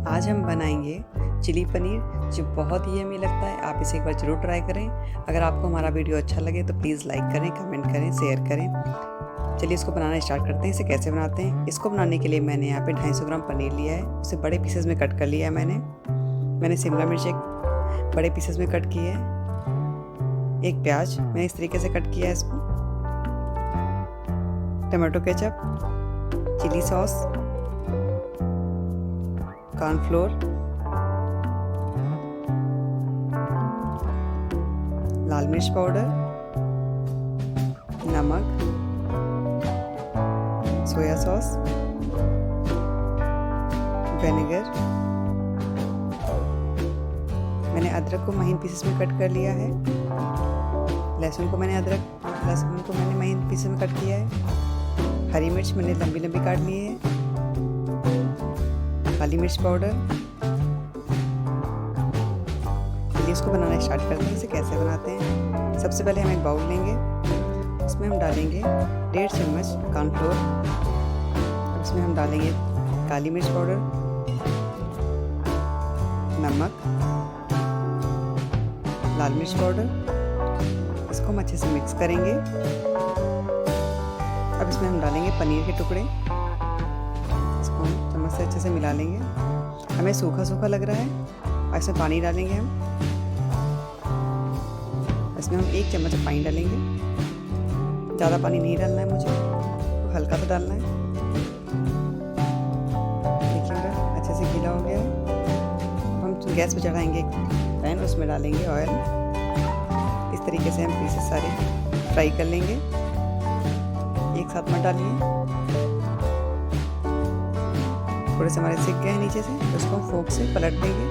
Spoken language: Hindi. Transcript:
आज हम बनाएंगे चिली पनीर जो बहुत ही यम्मी लगता है। आप इसे एक बार ज़रूर ट्राई करें। अगर आपको हमारा वीडियो अच्छा लगे तो प्लीज़ लाइक करें, कमेंट करें, शेयर करें। चलिए इसको बनाना स्टार्ट करते हैं। इसे कैसे बनाते हैं। इसको बनाने के लिए मैंने यहाँ पे 250 ग्राम पनीर लिया है। उसे बड़े पीसेस में कट कर लिया है। मैंने शिमला मिर्च एक बड़े पीसेस में कट की है। एक प्याज मैंने इस तरीके से कट किया है इसको। Tomato ketchup, chilli sauce, cornflour, लाल मिर्च पाउडर, नमक, सोया सॉस, विनेगर। मैंने अदरक को महीन पीसेस में कट कर लिया है। लहसुन को मैंने महीन पीसेस में कट किया है। हरी मिर्च मैंने लंबी लंबी काट ली है। काली मिर्च पाउडर। चलिए इसको बनाना स्टार्ट करते हैं। इसे कैसे बनाते हैं। सबसे पहले हम एक बाउल लेंगे। उसमें हम डालेंगे 1.5 चम्मच कॉर्नफ्लोर। उसमें हम डालेंगे काली मिर्च पाउडर, नमक, लाल मिर्च पाउडर। इसको हम अच्छे से मिक्स करेंगे। अब इसमें हम डालेंगे पनीर के टुकड़े। इसको हम चम्मच से अच्छे से मिला लेंगे। हमें सूखा सूखा लग रहा है। और इसमें पानी डालेंगे हम। इसमें हम 1 चम्मच पानी डालेंगे। ज़्यादा पानी नहीं डालना है मुझे, तो हल्का सा डालना है। देखिएगा अच्छे से गीला हो गया है। हम गैस पे चढ़ाएंगे एक पैन, उसमें डालेंगे ऑयल। इस तरीके से हम पीसेस सारे फ्राई कर लेंगे। एक साथ मत डालिए, थोड़े से हमारे सिक गए हैं नीचे से, तो इसको हम फोक से पलट देंगे।